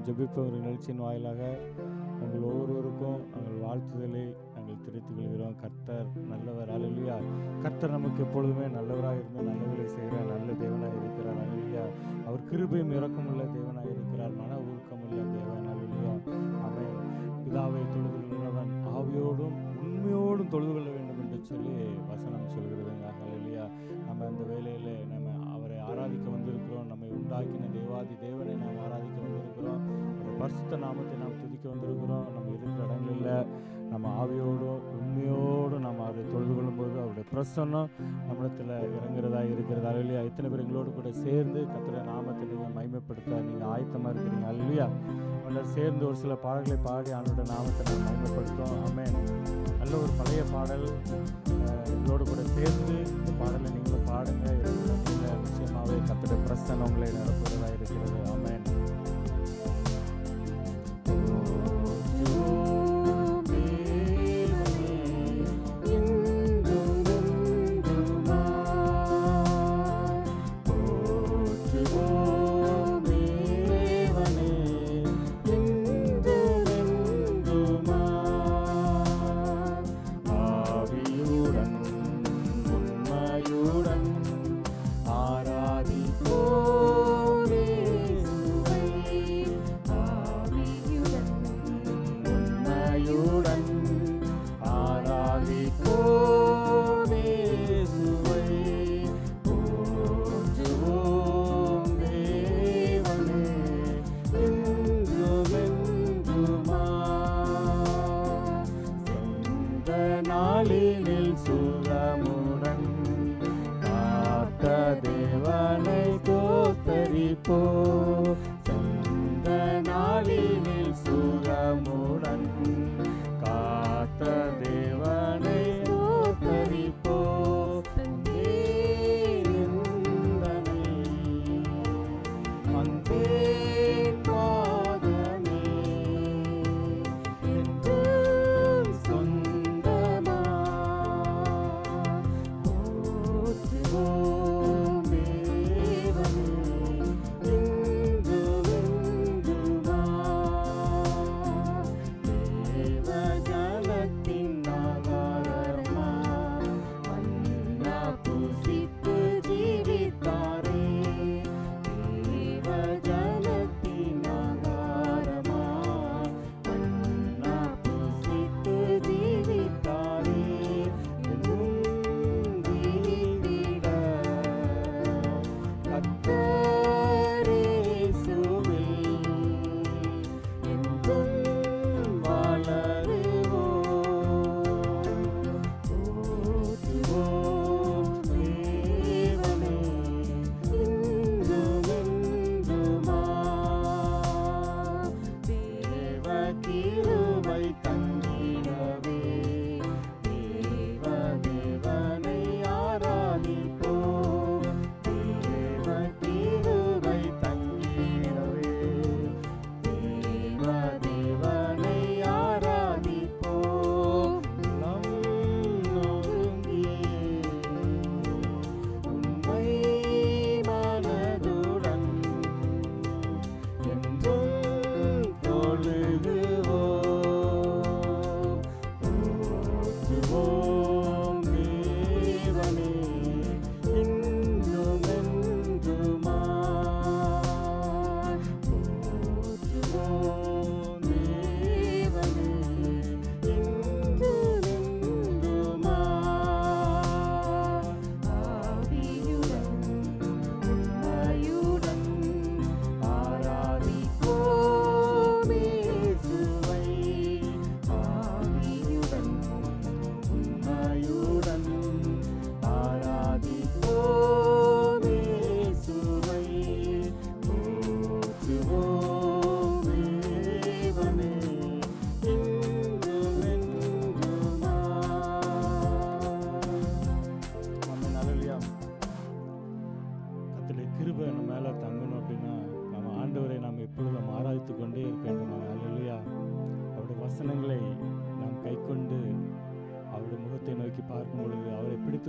ஜெபிப்பவர் நிகழ்ச்சியின் வாயிலாக உங்கள் ஒவ்வொருவருக்கும் நாங்கள் வாழ்த்துதலை நாங்கள் தெரிவித்துக் கொள்கிறோம். கர்த்தர் நல்லவர். அல்லேலூயா. கர்த்தர் நமக்கு எப்பொழுதுமே நல்லவராக இருந்து நல்லவர்களை செய்கிற நல்ல தேவனாக இருக்கிறார். அல்லேலூயா. அவர் கிருபையும் இரக்கமுள்ள தேவனாக இருக்கிறார். மன ஊக்கமுள்ள தேவன். அல்லேலூயா. ஆமென். பிதாவை தொழுது கொள்கிறவன் ஆவியோடும் உண்மையோடும் தொழுது கொள்ள வேண்டும் என்று சொல்லி வசனம் சொல்கிறதுங்க. அல்லேலூயா. நம்ம அந்த வேலையில் நம்ம அவரை ஆராதிக்க வந்திருக்கிறோம். நம்மை உண்டாக்கின தேவாதி தேவனை நாம் ஆராதிக்க வந்திருக்கிறோம். அவருடைய பரிசுத்த நாமத்தை நாம் துதிக்க வந்திருக்கிறோம். நம்ம இருக்கிற இடங்களில் நம்ம ஆவியோடும் உண்மையோடும் நம்ம அவரை தொழுது கொள்ளும்போது அவருடைய பிரசன்னம் நம்மிடத்தில் இறங்குறதா இருக்கிறது. அல்லேலூயா. இத்தனை பேர் எங்களோடு கூட சேர்ந்து கர்த்தருடைய நாமத்தை நீங்கள் மகிமைப்படுத்த நீங்கள் ஆயத்தமாக இருக்கிறீங்க. அல்லேலூயா. எல்லாரும் சேர்ந்து ஒரு சில பாடல்களை பாடி ஆண்டவருடைய நாமத்தை நம்ம மகிமைப்படுத்தோம். ஆமென். நல்ல ஒரு பழைய பாடல் எங்களோடு கூட சேர்ந்து இந்த பாடலை நீங்களும் பாடுங்க. நிச்சயமாகவே கர்த்தருடைய பிரசன்னம் உங்களை நிரப்புகிறதா இருக்கிறது. ஆமென்.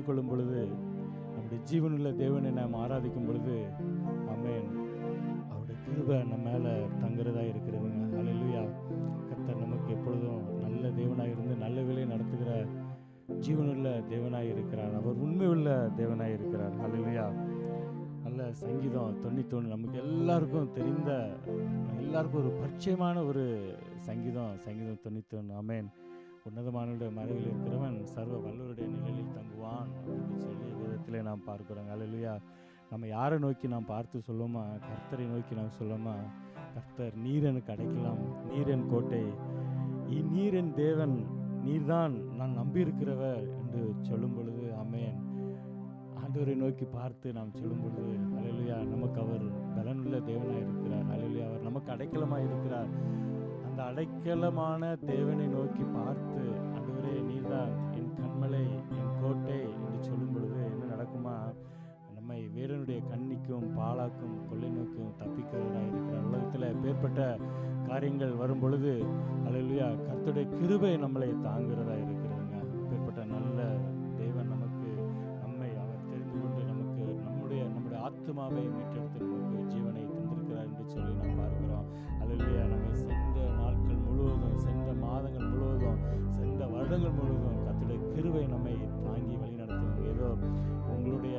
கொள்ளும் பொழுது நம்முடைய ஜீவனுள்ள தேவனை நாம் ஆராதிக்கும் பொழுது ஆமென் அவருடைய கிருபை நம்ம மேலே தங்குறதா இருக்கிறதுங்க. ஹல்லேலூயா. கர்த்தர் நமக்கு எப்பொழுதும் நல்ல தேவனாக இருந்து நல்ல வேலையை நடத்துகிற ஜீவனுள்ள தேவனாய் இருக்கிறார். அவர் உண்மையுள்ள தேவனாய் இருக்கிறார். ஹல்லேலூயா. நல்ல சங்கீதம் 91 நமக்கு எல்லாருக்கும் தெரிந்த, எல்லாருக்கும் ஒரு பரிச்சயமான ஒரு சங்கீதம் 91. ஆமென். உன்னதமானுடைய மறைவில் இருக்கிறவன் சர்வ வல்லவருடைய நிழலில் தங்குவான் அப்படின்னு சொல்லி வேதத்திலே நாம் பார்க்கிறோம். ஹல்லேலூயா. நம்ம யாரை நோக்கி நாம் பார்த்து சொல்லுவோமா? கர்த்தரை நோக்கி நாம் சொல்லுவோமா? கர்த்தர் நீர் எனக்கு அடைக்கலாம், நீர் என் கோட்டை, நீர் என் தேவன், நீர்தான் நான் நம்பியிருக்கிறவர் என்று சொல்லும் பொழுது, ஆமென், ஆண்டவரை நோக்கி பார்த்து நாம் சொல்லும் பொழுது, ஹல்லேலூயா, நமக்கு அவர் பலனுள்ள தேவனாக இருக்கிறார். ஹல்லேலூயா. அவர் நமக்கு அடைக்கலமாக இருக்கிறார். அந்த அடைக்கலமான தேவனை நோக்கி பார்த்து, ஆண்டவரே நீர்தான் என் கண்மலை, என் கோட்டை என்று சொல்லும் பொழுது என்ன நடக்குமா? நம்மை வேடனுடைய கண்ணிக்கும் பாலாக்கும் கொள்ளை நோக்கும் தப்பிக்கிறவராக இருக்கிறார். உலகத்தில் பேர்பட்ட காரியங்கள் வரும் பொழுது, ஹல்லேலூயா, கர்த்தருடைய கிருபை நம்மளை தாங்குகிறதா இருக்கிறதுங்க. பேர்பட்ட நல்ல தேவன் நமக்கு, நம்மை அவர் தெரிந்து கொண்டு நமக்கு நம்முடைய ஆத்துமாவை மீட்டெடுத்து நமக்கு ஜீவனை தந்திருக்கிறார் என்று சொல்லி நாம் பார்க்கிறோம். ஹல்லேலூயா. நம்மை சென்ற நாட்கள் முழுவதும், சென்ற மாதங்கள் முழுவதும், சென்ற வருடங்கள் முழுவதும் கர்த்தருடைய கிருபை நம்மை தாங்கி வழிநடத்தும். ஏதோ உங்களுடைய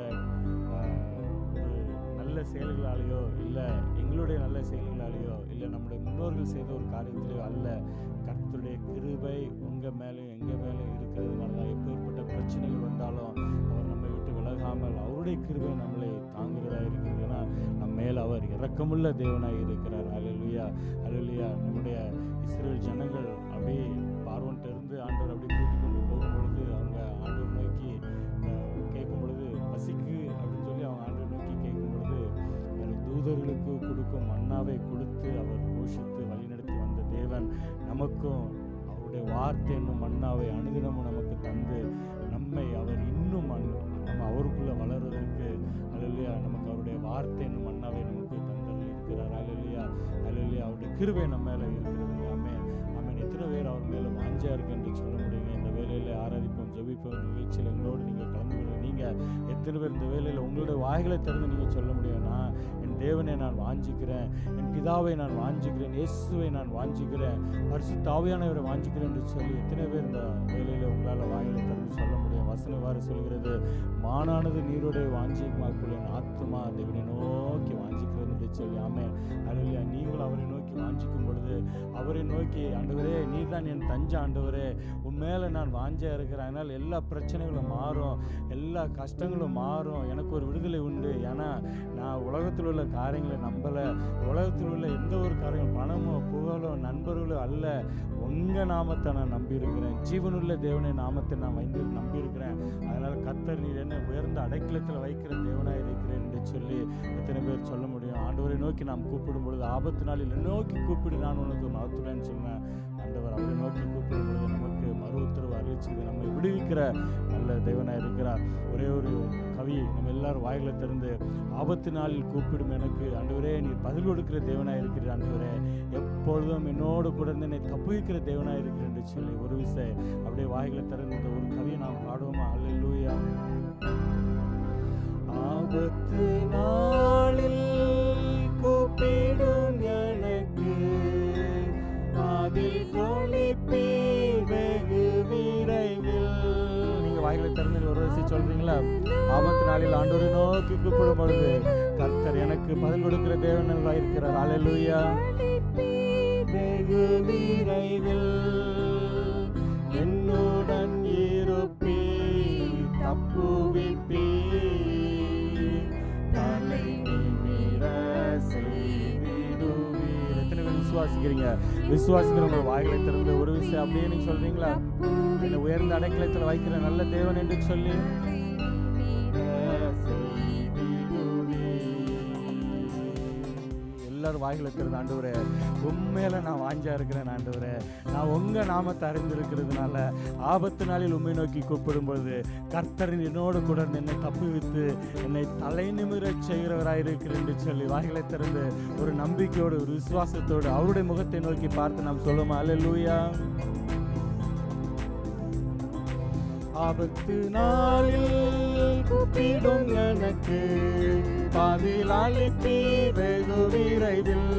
நல்ல செயல்களாலேயோ, இல்லை எங்களுடைய நல்ல செயல்களாலேயோ, இல்லை நம்முடைய முன்னோர்கள் செய்த ஒரு காரியத்திலேயோ அல்ல, கர்த்தருடைய கிருபை உங்கள் மேலேயும் எங்கள் மேலேயும் இருக்கிறதுனால தான் எப்பேற்பட்ட பிரச்சனைகள் வந்தாலும் அவர் நம்மை விட்டு விலகாமல் அவருடைய கிருபை நம்மளை தாங்குகிறதா இருக்கிறது. ஏன்னா நம்ம மேல் அவர் இரக்கமுள்ள தேவனாக இருக்கிறார். ஹல்லேலூயா. ஹல்லேலூயா. நம்முடைய இஸ்ரவேல் ஜனங்கள் அப்படியே பார்வோன்ட்ட இருந்து ஆண்டவர் அப்படியே கூட்டி கொண்டு போகும்பொழுது, அவங்க ஆண்டவர் நோக்கி கேட்கும் பொழுது, பசிக்கு அப்படின்னு சொல்லி அவங்க ஆண்டவர் நோக்கி கேட்கும் பொழுது, தூதர்களுக்கு கொடுக்கும் மன்னாவை கொடுத்து அவர் போஷித்து வழிநடத்தி வந்த தேவன் நமக்கும் அவருடைய வார்த்தை என்னும் மன்னாவை அனுதினமும் நமக்கு தந்து நம்மை அவர் இன்னும் நம்ம அவருக்குள்ளே வளர்வதற்கு, ஹல்லேலூயா, நமக்கு அவருடைய வார்த்தை என்னும் மன்னாவை நமக்கு தந்தரில் இருக்கிறார். ஹல்லேலூயா. ஹல்லேலூயா. அவருடைய கிருபை நம்ம மேலே இருக்கிறது. ஆமென். ஆமென். எத்தனை பேர் அவர் மேலே வாஞ்சியாக இருக்கு என்று சொல்ல முடியுங்க? இந்த வேலையில் ஆராதிப்போம், ஜெபிப்போம் நிகழ்ச்சியில் எங்களோடு நீங்கள் கலந்து கொள்ள நீங்கள் எத்தனை பேர் இந்த வேலையில் உங்களுடைய வாய்களை திறந்து நீங்கள் சொல்ல முடியும்னா, என் தேவனை நான் வாஞ்சிக்கிறேன், என் பிதாவை நான் வாஞ்சிக்கிறேன், இயேசுவை நான் வாஞ்சிக்கிறேன், பரிசுத்த ஆவியானவரை வாஞ்சிக்கிறேன் என்று சொல்லி எத்தனை பேர் இந்த வேலையில் உங்களால் வாய்களை திறந்து சொல்ல முடியும்? வசனம் இவ்வாறு சொல்கிறது, மானானது நீரோடைய வாஞ்சிக்குமாக்குள்ள என் ஆத்துமா தேவனை நோக்கி வாஞ்சிக்கிறது என்று சொல்லி. ஆமென். ஹல்லேலூயா. நீங்கள் அவரை நோக்கி வாஞ்சிக்கும் பொழுது, அவரை நோக்கி, ஆண்டவரே நீர் தான் என் தஞ்சை, ஆண்டவரே உன் மேலே நான் வாஞ்சியாக இருக்கிறேன், அதனால் எல்லா பிரச்சனைகளும் மாறும், எல்லா கஷ்டங்களும் மாறும், எனக்கு ஒரு விடுதலை உண்டு. ஏன்னா நான் உலகத்தில் உள்ள காரியங்களை நம்பலை, உலகத்தில் உள்ள எந்த ஒரு காரியம் பணமோ புகழோ நண்பர்களோ அல்ல, உங்கள் நாமத்தை நான் நம்பியிருக்கிறேன், ஜீவனுள்ள தேவனை நாமத்தை நான் நம்பியிருக்கிறேன். அதனால் கர்த்தர் நீர் என்ன உயர்ந்த அடைக்கலத்தில் வைக்கிற தேவனாக இருக்கிறேன் என்று சொல்லி எத்தனை பேர் சொல்ல முடியும்? ஆண்டவரை நோக்கி நாம் கூப்பிடும் பொழுது, ஆபத்து நாளில் நோக்கி கூப்பிடு நான் உனக்கு மகத்துடன் சொன்னேன். ஆண்டவர் அவரை நோக்கி கூப்பிடும் பொழுது நமக்கு மறு உத்தரவு அறிவிச்சது, நம்மை விடுவிக்கிற நல்ல தேவனாக இருக்கிறார். ஒரே ஒரு கவி நம்ம எல்லாரும் வாய்களை திறந்து, ஆபத்து நாளில் கூப்பிடும் எனக்கு ஆண்டவரே நீர் பதில் கொடுக்கிற தேவனாக இருக்கிற, ஆண்டவரே எப்பொழுதும் என்னோடு கூட இருந்து என்னை தப்புவிக்கிற தேவனாக இருக்கிறேன் என்று சொல்லி ஒரு விசை அப்படியே வாய்களை திறந்து இந்த ஒரு கவியை நாம் பாடுவோமா? அல்லேலூயா. ஆபத்து நாளில் கூப்பிடும் எனக்கு அதில் கொளிப்பீர் வெகு விரைவில். நீங்க வாய்களை திறந்து ஒரு வரிசை சொல்றீங்களா? ஆபத்து நாளில் ஆண்டவரை நோக்கி கூப்பிடும் பொழுது கர்த்தர் எனக்கு பதில் கொடுக்கிற தேவனாக இருக்கிறார். அல்லேலூயா. வெகு விரைவில் என்னுடன் இருப்பீர், தப்புவிப்பீர், தலை நிமிர செய்திடுவீர். எத்தனை பேர் விசுவாசிக்கிறீங்க? விசுவாசிக்கிறவங்க வாய்களை திறந்து ஒரு விஷயம் அப்படியே நீங்க சொல்றீங்களா? என்னை உயர்ந்த அடைக்கலத்தில் வைக்கிற நல்ல தேவன் என்று சொல்லி எல்லாரும் வாய்களை திறந்து, ஆண்டவரே உண்மையில நான் வாஞ்சா இருக்கிறேன், ஆண்டவரே நான் உங்க நாமத்தை அறிந்திருக்கிறதுனால ஆபத்து நாளில் உண்மை நோக்கி கூப்பிடும் பொழுது கர்த்தரின் என்னோடு கூட என்னை தப்புவித்து என்னை தலை நிமிர செய்கிறவராயிருக்கிறேன் என்று சொல்லி வாய்களை திறந்து ஒரு நம்பிக்கையோடு ஒரு விசுவாசத்தோடு அவருடைய முகத்தை நோக்கி பார்த்து நாம் சொல்லுவோம். அல்லேலூயா. ஆபத்து நாளில் கூப்பிடும் எனக்கு பதில் அளிப்பீர் வெகு விரைவில்.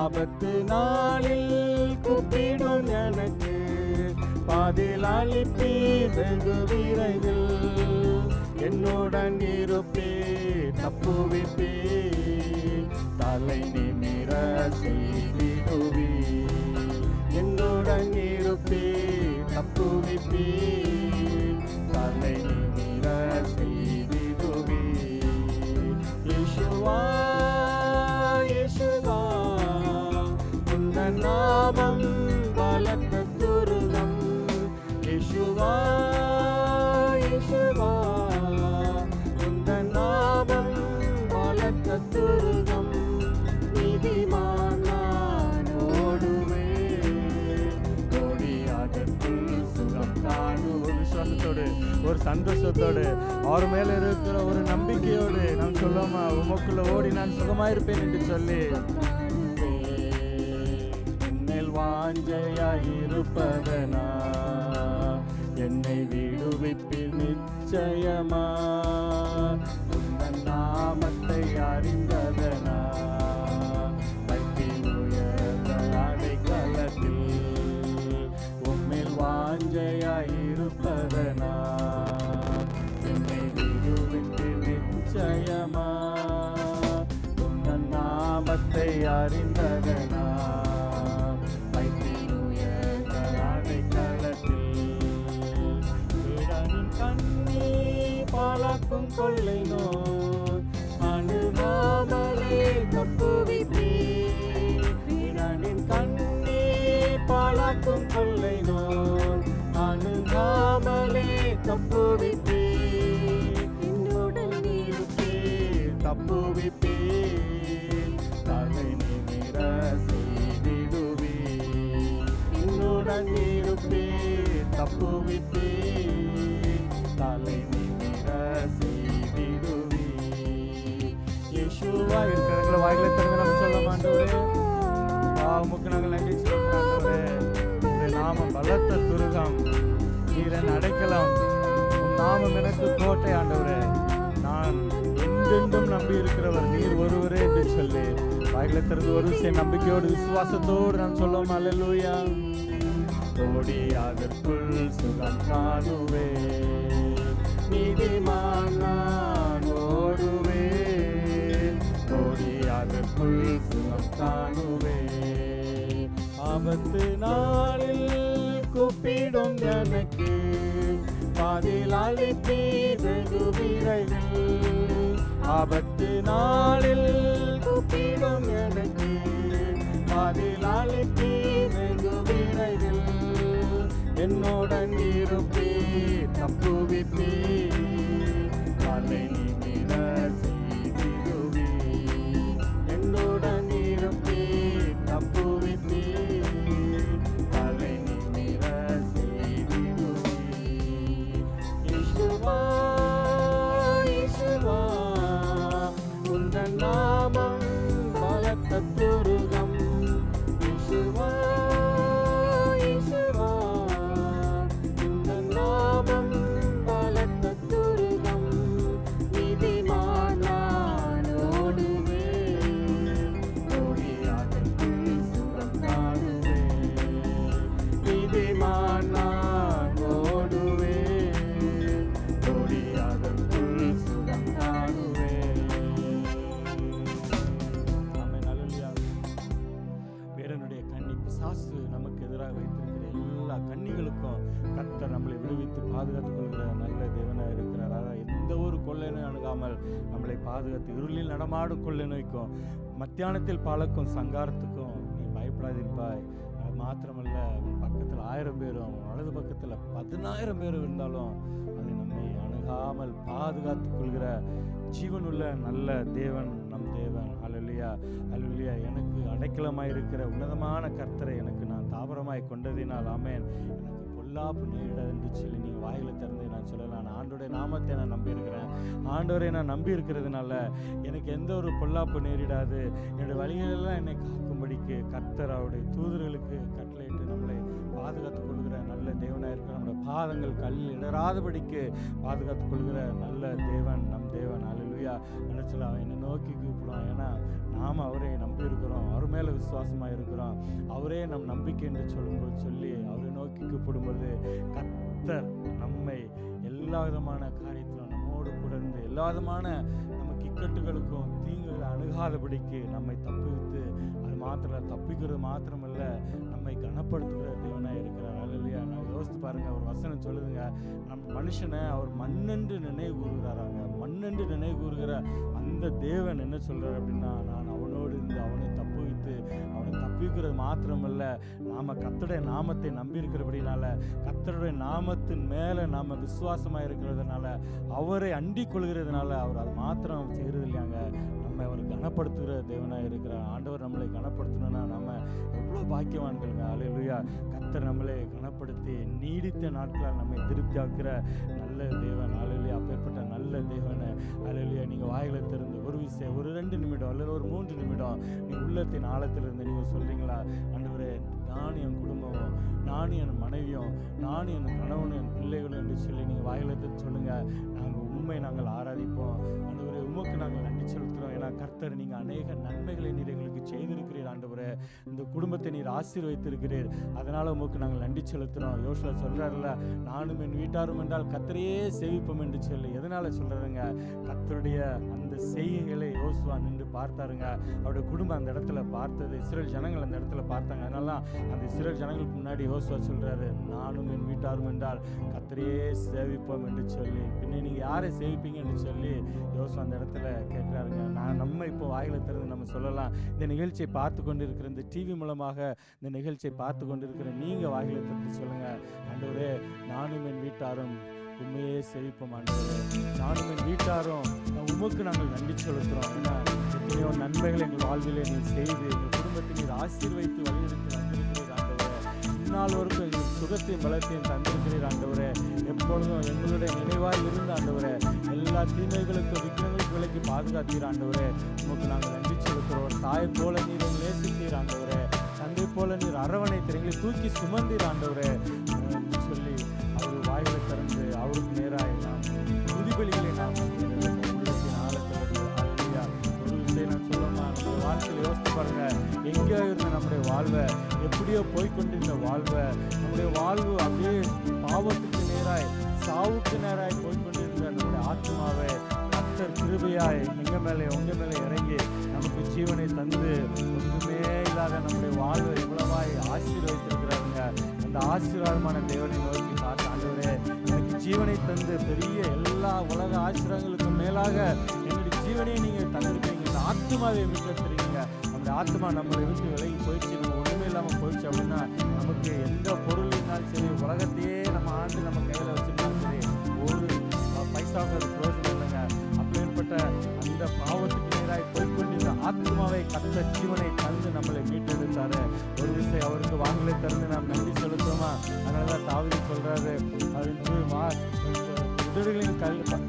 ஆபத்து நாளில் கூப்பிடும் எனக்கு பதில் அளிப்பீர் வெகு விரைவில். என்னுடன் இருப்பீர் தப்புவிப்பீர் தலை நிமிர செய்திடுவீர். என்னுடன் இருப்பீர் தப்புவிப்பீர் தலை நிமிர செய்திடுவீர். இயேசுவா இயேசுவா உந்தன் நாமம் பலத்த துருகம். இயேசுவா இயேசுவா உந்தன் நாமம் பலத்த துருகம். நீதிமான் நான் ஓடுவேன் ஓடியாதற்குள் சுகம் காணும். ஒரு விசுவாசத்தோடு ஒரு சந்தோஷத்தோடு அவர் மேல இருக்கிற ஒரு நம்பிக்கையோடு நாம் சொல்லுவோமா, உமக்குள்ள ஓடி நான் சுகமாயிருப்பேன் என்று சொல்லி. என்னில் வாஞ்சையாயிருப்பதனா என்னை விடுவிப்பில் நிச்சயமா. உந்தன் நாமத்தை அறிந்ததனா வைப்பில் உயர்ந்த அடைக்கலத்தில். உம்மில் வாஞ்சையாயிருப்பதனா என்னை விடுவிப்பில் நிச்சயமா. உந்தன் நாமத்தை அறிந்ததனா வைப்பில் உயர்ந்த அடைக்கலத்தில். கண்ணி பாலாக்கும் கொள்ளை நோய் அணுகாமலே தப்புவிப்பீர். கண்ணி பாலாக்கும் கொள்ளை நோய் அணுகாமலே தப்புவிப்பீர். என்னுடன் இருப்பீர் தப்புவிப்பீர் தலை நிமிர செய்திடுவீர். என்னுடன் இருப்பீர் தப்புவிப்பீர் தலை நிமிர செய்திடுவீர். இயேசுவா இருக்கிற வாயிலை திறந்து நம்ம சொல்ல மாட்டோரே. உமக்கு நாங்கள் நன்றி சொல்லுகிறோம் ஆண்டவரே. உங்கள் நாமம் பலத்த துருகம், நீரன் அடைக்கலம், உன் நாமம் எனக்கு கோட்டை ஆண்டவரே. நான் என்றென்றும் நம்பி இருக்கிறவர் நீர் ஒருவரே என்று சொல்லி வாயிலை திறந்து ஒரு விஷயம் நம்பிக்கையோடு விசுவாசத்தோடு நான் சொல்லுவோம். அல்லேலூயா. ஓடி அதற்குள் சுகம் காணுவே நீதிமான் நான் ஓடுவேன். ஓடி அதற்குள் சுகம் காணுவே. ஆபத்து நாளில் கூப்பிடும் எனக்கு பதில் அளிப்பீர் வெகு விரைவில். ஆபத்து நாளில் கூப்பிடும் எனக்கு பதில் அளிப்பீர் வெகு விரைவில். என்னுடன் இருப்பீர் தப்புவிப்பீர் தலை நிமிர செய்திடுவீர். என்னுடன் இருப்பீர் தப்புவிப்பீர் தலை நிமிர செய்திடுவீர். இயேசுவா இயேசுவா உந்தன் நாமம் பலத்த துருகம். இயேசுவா இயேசுவா உந்தன் நாமம் பலத்த துருகம். நீதிமான் நான் ஓடுவேன் ஓடியாதற்குள் சுகம் காணுவேன். நீதிமான் நான் ஓடுவேன் ஓடியாதற்குள் சுகம் காணுவேன். வேடனுடைய கண்ணி பிசாசு நமக்கு எதிராக வைத்திருக்கிற எல்லா கண்ணிகளுக்கும் கர்த்தர் நம்மளை விடுவித்து பாதுகாத்துக் கொள்கிற நல்ல தேவனாக இருக்கிறார். அதாவது எந்த ஒரு கொள்ளை நோய் அணுகாமல் நம்மளை பாதுகாத்து இருளில் நடமாடும் கொள்ளை நோய்க்கும் மத்தியானத்தில் பாலக்கும் சங்காரத்துக்கும் நீ பயப்படாதிருப்பாய். அது மாத்திரமல்ல, உன் பக்கத்தில் 1000 பேரும் வலது பக்கத்தில் 10,000 பேரும் இருந்தாலும் அது நம்மை அணுகாமல் பாதுகாத்துக் கொள்கிற ஜீவனுள்ள நல்ல தேவன் நம் தேவன். அல்லேலூயா அல்லேலூயா. எனக்கு அடைக்கலமாயிருக்கிற உன்னதமான கர்த்தரை எனக்கு நான் தாபரமாய் கொண்டதினால் ஆமென். எனக்கு பொல்லாப்பு நேரிடாது என்று சொல்லி நீங்கள் வாயில திறந்து நான் சொல்லலாம். நான் ஆண்டோடைய நாமத்தை நான் நம்பியிருக்கிறேன். ஆண்டவரை நான் நம்பி இருக்கிறதுனால எனக்கு எந்த ஒரு பொல்லாப்பு நேரிடாது. என்னுடைய வழிகளெல்லாம் என்னை காக்கும்படி படிக்கு கர்த்தர் அவருடைய தூதர்களுக்கு கட்டளையிட்டு நம்மளை பாதுகாத்துக் கொள்கிற நல்ல தேவனாக இருக்கிற நம்முடைய பாதங்கள் கல் இடராதபடிக்கு பாதுகாத்துக் கொள்கிற நல்ல தேவன் நம் தேவன். அல்லேலூயா. நினைச்சல அவன் என்னை நோக்கி கூப்பிடுவான். ஏன்னா நாம் அவரை நம்பி இருக்கிறோம், அவர் மேலே விசுவாசமாக இருக்கிறோம். அவரே நம் நம்பிக்கை என்று சொல்லி அவரை நோக்கி கூப்பிடும்போது கர்த்தர் நம்மை எல்லா விதமான காரியத்திலும் நம்மோடு கூட இருந்து எல்லா விதமான நமக்கு இக்கட்டுகளுக்கும் தீங்குகளை அணுகாதபடிக்கு நம்மை தப்புவித்து, அது மாத்திரம் தப்பிக்கிறது மாத்திரமல்ல, நம்மை கனப்படுத்துகிற தேவனாக இருக்கிறார். அல்லேலூயா. நான் யோசித்து பாருங்க, ஒரு வசனம் சொல்லுதுங்க, நம்ம மனுஷனை அவர் மண்ணென்று நினைவு கூறுகிறாராங்க. மண்ணென்று நினைவு கூறுகிற அந்த தேவன் என்ன சொல்றார் அப்படின்னா, நான் அவனோடு இருந்து அவனை தப்புவித்து, அவனை தப்பிக்கிறது மாத்திரமல்ல, நாம கர்த்தருடைய நாமத்தை நம்பி இருக்கிறபடினால, கர்த்தருடைய நாமத்தின் மேல நாம விசுவாசமா இருக்கிறதுனால, அவரை அண்டிக் கொள்கிறதுனால அவர் அது மாத்திரம் செய்கிறது இல்லையாங்க, நம்ம அவர் கனப்படுத்துகிற தேவனாக இருக்கிறார். ஆண்டவர் நம்மளை கனப்படுத்தணும்னா நம்ம எவ்வளோ பாக்கியவான்களுங்க. அல்லேலூயா. கர்த்தர் நம்மளை கனப்படுத்தி நீடித்த நாட்களால் நம்மை திருப்தியாக்குற நல்ல தேவன். அல்லேலூயா. அப்பேற்பட்ட நல்ல தேவனை அல்லேலூயா. நீங்கள் வாயில திறந்து ஒரு விஷயம், ஒரு 2 நிமிடம் அல்லது ஒரு 3 நிமிடம் நீங்கள் உள்ளத்தின் ஆழத்திலிருந்து நீங்கள் சொல்கிறீங்களா, ஆண்டவரே நானும் என் குடும்பமும், நானும் என் மனைவியும், நானும் என் கணவனும் என் பிள்ளைகளும் என்று சொல்லி நீங்கள் வாயில திறந்து சொல்லுங்கள். நாங்கள் ஆராதிப்போம். ஆண்டவரே உமக்கு நாங்கள் நன்றி செலுத்துகிறோம். ஏன்னா கர்த்தர் நீங்கள் அநேக நன்மைகளை நீர் எங்களுக்கு செய்திருக்கிறீர். ஆண்டவரே இந்த குடும்பத்தை நீர் ஆசீர்வதித்திருக்கிறீர், அதனால் உமக்கு நாங்கள் நன்றி செலுத்துகிறோம். யோசுவா சொல்கிறாருல்ல, நானும் என் வீட்டாரும் என்றால் கர்த்தரையே சேவிப்போம் என்று சொல்லி. எதனால் சொல்கிறாருங்க, கர்த்தருடைய அந்த செய்கைகளை யோசுவா நின்று பார்த்தாருங்க. அவருடைய குடும்பம் அந்த இடத்துல பார்த்தது, இஸ்ரேல் ஜனங்கள் அந்த இடத்துல பார்த்தாங்க. அதனால அந்த இஸ்ரேல் ஜனங்களுக்கு முன்னாடி யோசுவா சொல்கிறாரு, நானும் என் வீட்டாரும் என்றால் கர்த்தரையே சேவிப்போம் என்று சொல்லி. பின்ன நீங்கள் யாரை சேவிப்பீங்க என்று சொல்லி யோசுவா அந்த இடத்துல கேட்குறாருங்க. நம்ம இப்போ வாயில திறந்து நம்ம சொல்லலாம். இந்த நிகழ்ச்சியை பார்த்து கொண்டிருக்கிற, இந்த டிவி மூலமாக இந்த நிகழ்ச்சியை பார்த்து கொண்டிருக்கிற நீங்கள் வாயில திறந்து சொல்லுங்கள், ஆண்டவரே நானும் என் வீட்டாரும் உண்மையே செழிப்போம். ஆண்டவரே நானும் என் வீட்டாரும் உமக்கு நாங்கள் நன்றி செலுத்துகிறோம். ஏன்னா எத்தனையோ நன்மைகள் எங்கள் வாழ்விலே நீர் செய்து எங்கள் குடும்பத்தை நீர் ஆசீர்வதித்து வழிநடத்தி வந்திருக்கிறீர். ஆண்டவரே இந்நாள் வரைக்கும் எங்களுக்கு சுகத்தையும் பலத்தையும் தந்திருக்கிறீர். ஆண்டவரே எப்பொழுதும் எங்களுடைய நினைவாய் இருந்த ஆண்டவரே எல்லா தீமைகளுக்கும் விக்னங்களுக்கு விலைக்கு பாதுகாத்தீர். ஆண்டவரே உமக்கு நாங்கள் நன்றி செலுத்துகிறோம். ஒரு தாயை போல நீர் எங்களை நேசித்தீர். ஆண்டவரே தந்தை போல நீர் அரவணைத்தீர், எங்களை தூக்கி சுமந்தீர். ஆண்டவரே சொல்லி அவர் வாயில திறந்து அவருக்கு நேராக நாம் துதிபலிகளை நாம் உள்ளத்தின் ஆழத்திலிருந்து அல்லையா ஒரு விஷயம் நான் சொல்லணும்னா, நம்முடைய வாழ்க்கையில் யோசித்து பாருங்க, எங்கேயோ இருந்த நம்முடைய வாழ்வை, எப்படியோ போய்கொண்டிருந்த வாழ்வை, நம்முடைய வாழ்வு அப்படியே பாவத்துக்கு நேராய் சாவுக்கு நேராய் போய்கொண்டிருந்த நம்முடைய ஆத்மாவை கர்த்தர் கிருபையாய் எங்கள் மேலே உங்கள் மேலே இறங்கி நமக்கு ஜீவனை தந்து ஒன்றுமே இல்லாத நம்முடைய வாழ்வை எவ்வளவாய் ஆசீர்வதித்திருக்கிறாருங்க. அந்த ஆசீர்வாதமான தேவனை நோக்கி பார்த்து, ஆண்டவரே எனக்கு ஜீவனை தந்து பெரிய எல்லா உலக ஆசீர்வாதங்களுக்கும் மேலாக என்னுடைய ஜீவனையை நீங்கள் தந்திருக்கீங்க. இந்த ஆத்மாவை மீட்டெடுத்துறீங்க. நம்முடைய ஆத்மா நம்மளை விட்டு விலகி போயிடுச்சு, நம்ம ஒன்றுமே இல்லாமல் போயிடுச்சு அப்படின்னா நமக்கு எந்த பொருள் இருந்தாலும் சரி, உலகத்தையே நம்ம ஆண்டு நம்ம கையில் வச்சுருந்தாலும் சரி, ஒரு பைசாவுக்கு பிரயோஜனம் இல்லைங்க. அப்பேற்பட்ட அந்த பாவத்துக்கு நேராக போய்கொண்டிருந்த ஆத்மாவை கர்த்தர் ஜீவனை தந்து நம்மளை மீட்டெடுத்தாரு. ஒரு விஷயம் அவருக்கு வாங்கலை திறந்து நாம் நன்றி செலுத்துவோமா? அதனால தாவீது சொல்றாரு, உதடுகளின்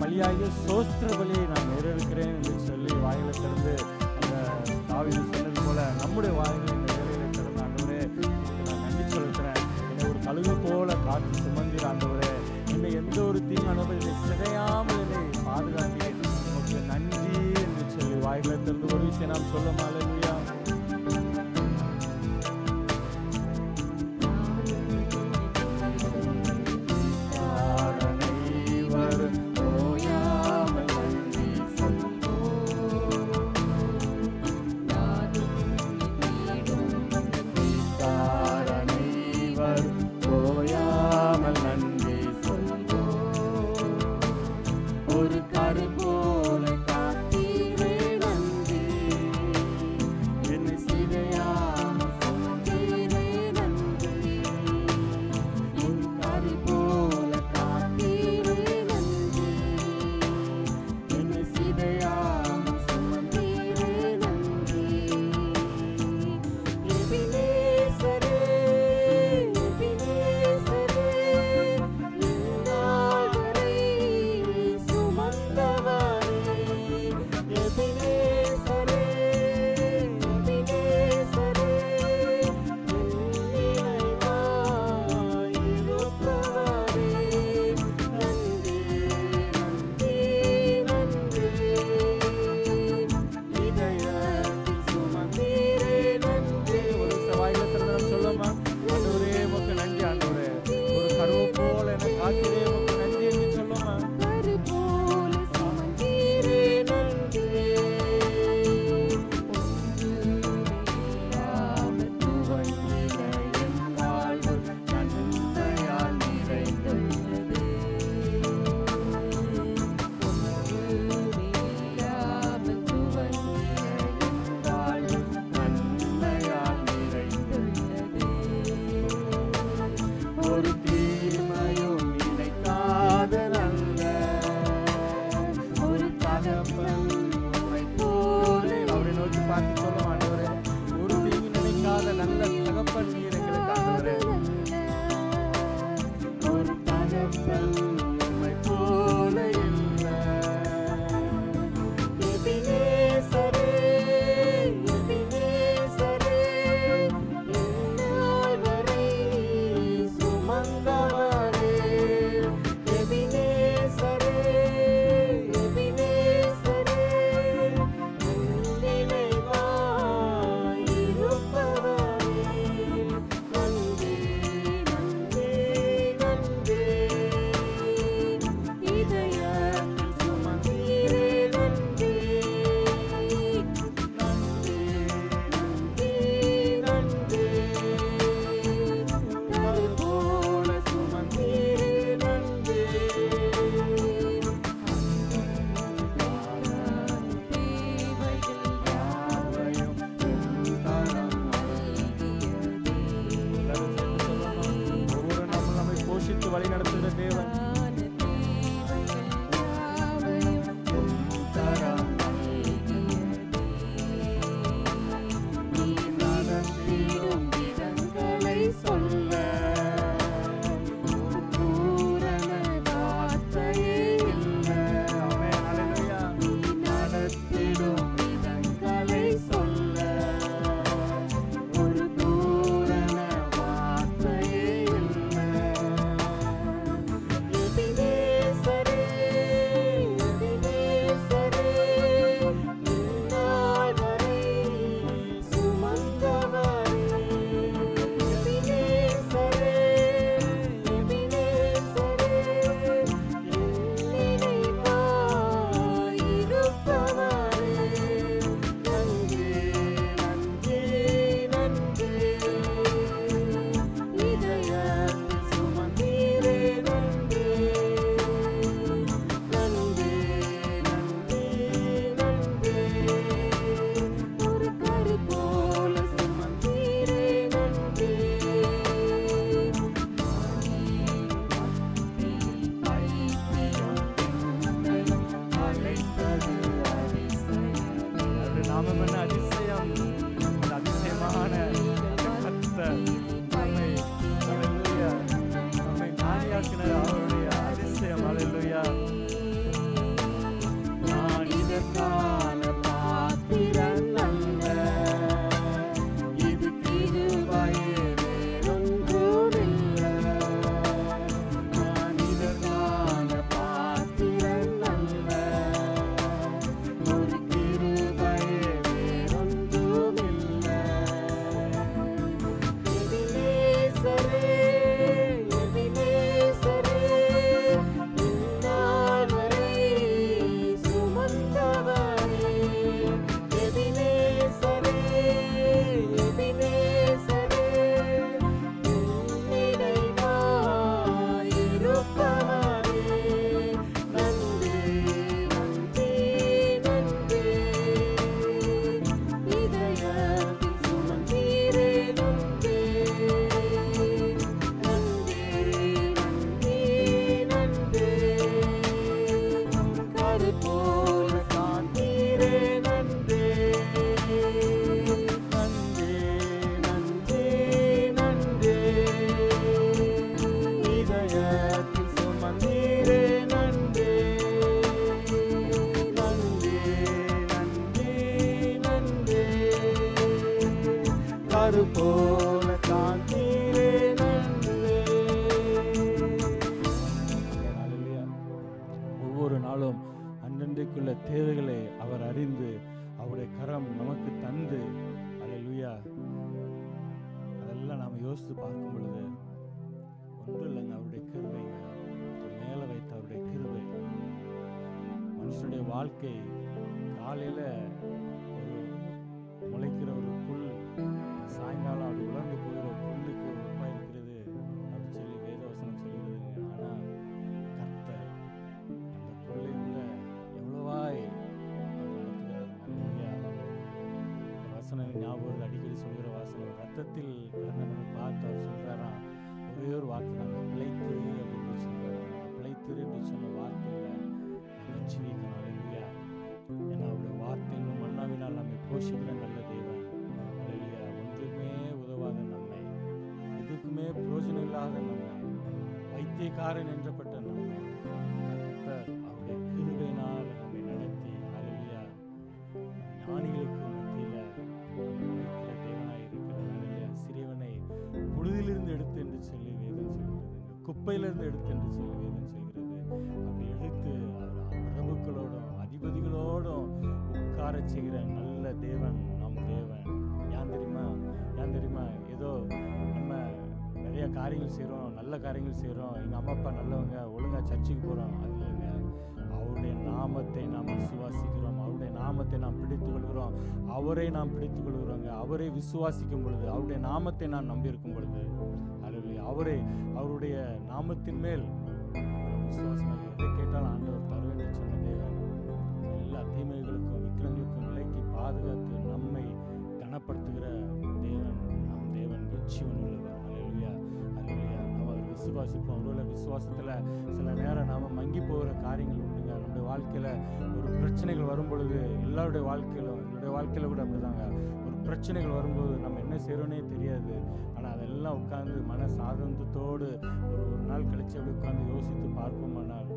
பலியாகிய சோஸ்திர பலியை நான் நிறைவேற்கிறேன் என்று சொல்லி வாயில திறந்து அந்த தாவீது சொன்னது போல நம்முடைய வாயில இந்த வேலையில திறந்த ஆண்டவரே நான் நன்றி செலுத்துறேன். என்னை ஒரு கழுகு போல காத்து சுமந்திர ஆண்டவரே, என்னை எந்த ஒரு தீங்கு அனுபவத்தை சிதையாமல் என்னை பாதுகாக்கிறேன், உங்களுக்கு நன்றி என்று சொல்லி வாயில திறந்து ஒரு விஷயம் நாம் சொல்ல அல்லேலூயா. சாறு போல காத்தீரே நன்றே. ஒவ்வொரு நாளும் அன்றன்றைக்குள்ள தேவைகளை அவர் அறிந்து அவருடைய கரம் நமக்கு தந்து, அல்லேலூயா, அதெல்லாம் நாம் யோசித்து பார்க்கும் பொழுது ஒன்றும் இல்லைங்க, அவருடைய கிருபைங்க. மேலே வைத்த அவருடைய கிருபை. மனுஷனுடைய வாழ்க்கை காலையில் ஒரு முளைக்கிற ஒரு புல் சாயங்காலம் அப்படி உலர்ந்து போகிற புல்லுக்கு ஒப்பாக இருக்கிறது அப்படின்னு சொல்லி வேதவசனம் சொல்லிடுதுங்க. ஆனால் கர்த்தர் அந்த புல்லை விட எவ்வளவாய் வசனம் ஞாபகம் அடிக்கடி சொல்கிற வாசனம், ரத்தத்தில் கிடந்த நம்ம பார்த்து அவர் சொல்கிறாராம், ஒரே ஒரு வார்த்தை நாங்கள் பிழைத்திரு அப்படின்னு சொல்கிறாங்க. பிழைத்திரு என்று சொன்ன வார்த்தையில் நாங்கள் ஜீவிக்கணும். இல்லையா? ஏன்னா அவருடைய வார்த்தை இன்னும் மன்னாவினால் நம்மை போஷிக்கிற நல்ல தேவன். இல்லையா? ஒன்றுமே உதவாத நம்மை, எதுக்குமே பிரயோஜனம் இல்லாத நம்மை, வைத்தியக்காரன் என்றப்பட்ட நம்மை கர்த்தர் அவருடைய கிருபையினால் நம்மை நடத்தி, அல்லேலூயா, ஞானிகளுக்கு புழுதிலிருந்து எடுத்து என்று சொல்லி வேதம் சொல்கிறது, குப்பையிலிருந்து எடுத்து என்று சொல்லி வேதம் சொல்கிறது. அப்படி எடுத்து பிரபுக்களோடும் அதிபதிகளோடும் உட்கார செய்கிற நல்ல தேவன் நம் தேவன். ஏன் தெரியுமா? ஏதோ நம்ம நிறைய காரியங்கள் செய்கிறோம், நல்ல காரியங்கள் செய்கிறோம், எங்கள் அம்மா அப்பா நல்லவங்க, ஒழுங்காக சர்ச்சுக்கு போகிறோம், அது இல்லைங்க. அவருடைய நாமத்தை நாம் விசுவாசிக்கிறோம், அவருடைய நாமத்தை நாம் பிடித்துக் கொள்கிறோம், அவரை நாம் பிடித்துக் கொள்கிறோங்க. அவரை விசுவாசிக்கும் பொழுது, அவருடைய நாமத்தை நாம் நம்பியிருக்கும் பொழுது, அல்லேலூயா, அவருடைய நாமத்தின் மேல் விசுவாசமாக எதை கேட்டாலும் ஆண்டவர் தருவேன் என்று சொன்ன தேவன் எல்லா தீமைகளுக்கும் விக்கிரங்களுக்கும் விலக்கி பாதுகாத்து நம்மை கனப்படுத்துகிற தேவன் நம் தேவன் ஜீவன் உள்ளவர். அல்லேலூயா, அல்லேலூயா. நாம் அவர் விசுவாசிப்போம். ஒருவேளை விசுவாசத்தில் சில நேரம் நாம் மங்கி போகிற காரியங்கள் உண்டுங்க. நம்முடைய வாழ்க்கையில் ஒரு பிரச்சனைகள் வரும் பொழுது, எல்லாருடைய வாழ்க்கையிலும், என்னுடைய வாழ்க்கையில் கூட அப்படிதாங்க, ஒரு பிரச்சனைகள் வரும்போது நம்ம என்ன செய்கிறோன்னே தெரியாது. ஆனால் அதெல்லாம் உட்காந்து மன சாதந்தத்தோடு ஒரு நாள் கழிச்சு அப்படி உட்காந்து யோசித்து பார்ப்போமானால்,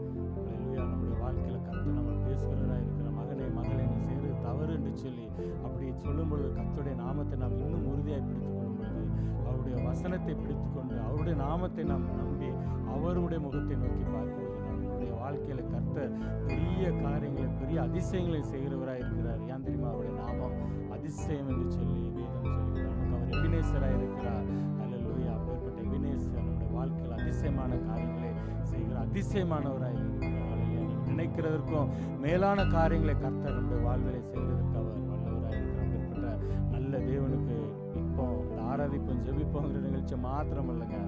அல்லேலூயா, நம்முடைய வாழ்க்கையில் கர்த்தர் நம்ம பேசுகிறவராக இருக்கிற மகனே மகளே நீ செய்கிறது தவறு என்று சொல்லி அப்படி சொல்லும் பொழுது, கர்த்தருடைய நாமத்தை நாம் இன்னும் உறுதியாக பிடித்துக் கொள்ளும் பொழுது, அவருடைய வசனத்தை பிடித்துக்கொண்டு அவருடைய நாமத்தை நாம் நம்பி அவருடைய முகத்தை நோக்கி பார்க்கும்போது, நம்முடைய வாழ்க்கையில் கர்த்தர் பெரிய காரியங்களை, பெரிய அதிசயங்களை செய்கிறவராக இருக்கிறார். ஏன் தெரியுமா? அவருடைய நாமம் அதிசயம் என்று சொல்லி வேதம் சொல்லுகிறார். நமக்கு அவர் எபினேசராக இருக்கிறார். அல்லேலூயா. அப்பேற்பட்ட எபினேசர் நம்முடைய வாழ்க்கையில் அதிசயமான காரியங்களை செய்கிற அதிசயமானவராக இருக்கிறார். அல்லேலூயா. நீங்கள் நினைக்கிறதற்கும் மேலான காரியங்களை கர்த்தர் நம்முடைய வாழ்விலை செய்கிறதற்கு அவர் வல்லவராக இருக்கிறார். அப்பேற்பட்ட நல்ல தேவனுக்கு இப்போ இந்த ஆராதிப்போம் ஜெபிப்போங்கிற நிகழ்ச்சி மாத்திரம் இல்லைங்க,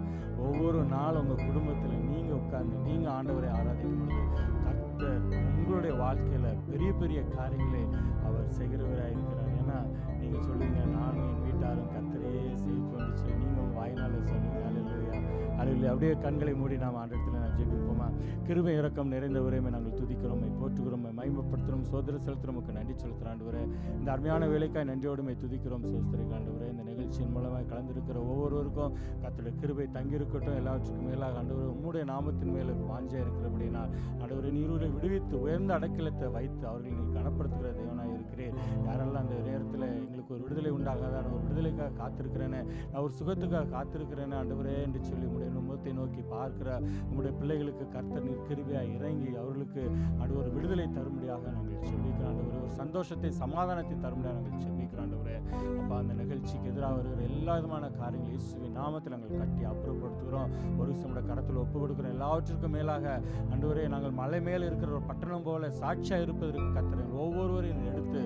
ஒவ்வொரு நாளும் உங்கள் குடும்பத்தில் நீங்கள் உட்கார்ந்து நீங்கள் ஆண்டவரை ஆராதிக்கும் பொழுது கர்த்தர் உங்களுடைய வாழ்க்கையில் பெரிய பெரிய காரியங்களை அவர் செய்கிறவராக இருக்கிறார். ஏன்னா நீங்கள் சொல்லுவீங்க, நானும் என் வீட்டாரும் கர்த்தரையே செய்வோம் சொல்லி நீங்கள் உங்கள் வாயினால் சொல்லுவீங்க. அல்லேலூயா, அல்லேலூயா. அப்படியே கண்களை மூடி நாம் ஆண்டவரத்தில் நான் ஜெபிப்போமா? கிருபை இரக்கம் நிறைந்த உரைமை நாங்கள் துதிக்கிறோம், போற்றுகிறோம், மகிமைப்படுத்துகிறோம், சோதனை செலுத்துகிறோம், நன்றி செலுத்துகிற ஆண்டவரே. இந்த அருமையான வேலைக்காய் நன்றியோடுமை துதிக்கிறோம், சோஸ்திரிக்கிற ஆண்டவரே. இந்த நிகழ்ச்சியின் மூலமாக கலந்திருக்கிற ஒவ்வொருவருக்கும் கர்த்தருடைய கிருபை தங்கியிருக்கட்டும். எல்லாவற்றுக்கும் மேலாக ஆண்டவரே உம்முடைய நாமத்தின் மேல் வாஞ்சா இருக்கிறபடினால் ஆண்டவரே நீரூரை விடுவித்து உயர்ந்த அடைக்கலத்தை வைத்து அவர்களை நீ கனப்படுத்துகிற தேவனாக இருக்கிறேன். யாரெல்லாம் அந்த நேரத்தில் எங்களுக்கு ஒரு விடுதலை உண்டாகாத, நான் ஒரு விடுதலைக்காக காத்திருக்கிறேன்னு, நான் ஒரு சுகத்துக்காக காத்திருக்கிறேன்னு ஆண்டவரே என்று சொல்லி உங்களுடைய முகத்தை நோக்கி பார்க்கிற உங்களுடைய பிள்ளைகளுக்கு கர்த்தர் நீர் கிருபையாக இறங்கி அவர்களுக்கு அது ஒரு விடுதலை தரும்படியாக நாங்கள் செபிக்கிறோம் ஆண்டவரே. ஒரு சந்தோஷத்தை சமாதானத்தை தரும்படியாக நாங்கள் செபிக்கிறோம் ஆண்டவரே. அப்போ அந்த நிகழ்ச்சிக்கு எதிராக வருகிற எல்லா விதமான காரியங்கள் இயேசுவின் நாமத்தில் நாங்கள் கட்டி அப்புறப்படுத்துகிறோம். ஒரு நம்முடைய கரத்தில் ஒப்பு கொடுக்குறோம். எல்லாவற்றிற்கும் மேலாக ஆண்டவரே, நாங்கள் மலை மேலே இருக்கிற ஒரு பட்டணம் போல சாட்சியாக இருப்பதற்கு கர்த்தர் ஒவ்வொருவரையும் எடுத்து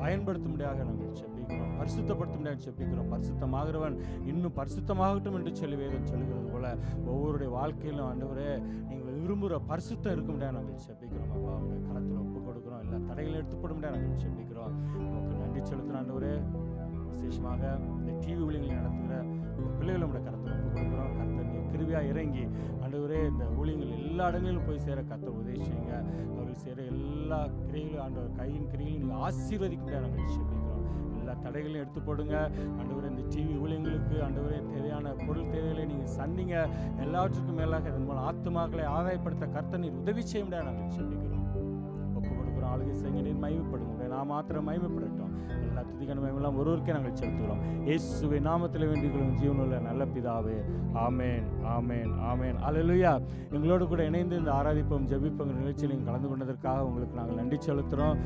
பயன்படுத்தும்படியாக நாங்கள் செபிக்கிறோம், பரிசுத்தப்படுத்தும்படியாக செபிக்கிறோம். பரிசுத்தமாகிறவன் இன்னும் பரிசுத்தமாகட்டும் என்று சொல்லி வேதம் சொல்லுகிறது போல ஒவ்வொருடைய வாழ்க்கையிலும் ஆண்டவரே நீங்கள் விரும்புகிற பரிசுத்தம் இருக்கும்படியாக நாங்கள் செபிக்கிறோம். அப்பா அவங்களுடைய கரத்தில் ஒப்பு கொடுக்குறோம். எல்லா தடைகளை எடுத்துப்படும்படியாக நாங்கள் செபிக்கிறோம். உங்களுக்கு நன்றி செலுத்துகிறோம் ஆண்டவரே. விசேஷமாக இந்த டிவி ஊழியங்களை நடத்துகிற பிள்ளைகளை நம்முடைய கரத்தில் ஒப்பு கொடுக்குறோம். கர்த்தர் நீர் கிருபையாக இறங்கி ஆண்டவரே இந்த ஊழியங்கள் எல்லா இடங்களிலும் போய் சேர கர்த்தர் உதவி செய்யுங்க. அவர்கள் சேர எல்லா கிரைகளும் ஆண்டவர் கையின் கிரைகளையும் நீங்கள் ஆசீர்வதிக்கின்ற நாங்கள் செபிக்கிறோம். எல்லா தடைகளையும் எடுத்து போடுங்க ஆண்டவரே. இந்த டிவி ஊழியங்களுக்கு ஆண்டவரே தேவையான பொருள் தேவைகளை நீங்கள் சந்திங்க. எல்லாவற்றுக்கும் மேலாக இதன் மூலம் ஆத்துமாக்களை ஆதாயப்படுத்த கர்த்தர் நீர் உதவி செய்ய முடியாது நாங்கள் செபிக்கிறோம். ஒப்பு கொடுக்குறோம். ஆளுகை செய்ய நீர் மகிமைப்படுங்க. உடைய நான் மாத்திரம் மகிமைப்படட்டும். எல்லா துதிக்கான மகிமையெல்லாம் ஒருவருக்கே நாங்கள் செலுத்துகிறோம். இயேசுவை நாமத்தில் வேண்டிக் ஜீவனுள்ள நல்ல பிதாவே, ஆமேன், ஆமேன், ஆமேன். அல்லேலூயா. எங்களோடு கூட இணைந்து இந்த ஆராதிப்போம் ஜெபிப்போம் நிகழ்ச்சியில் நீங்கள் கலந்து கொண்டதற்காக உங்களுக்கு நாங்கள் நன்றி செலுத்துகிறோம்.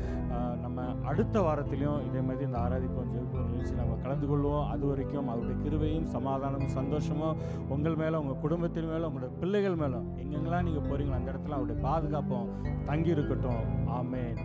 நம்ம அடுத்த வாரத்திலையும் இதே மாதிரி இந்த ஆராதிப்போம் ஜெபிப்போம் நிகழ்ச்சியில் நம்ம கலந்து கொள்வோம். அது வரைக்கும் அவருடைய கிருபையும் சமாதானமும் சந்தோஷமும் உங்கள் மேலே, உங்கள் குடும்பத்தின் மேலே, உங்களுடைய பிள்ளைகள் மேலும் எங்கெங்கெல்லாம் நீங்கள் போகிறீங்களோ அந்த இடத்துல அவருடைய பாதுகாப்பும் தங்கி இருக்கட்டும். ஆமேன்.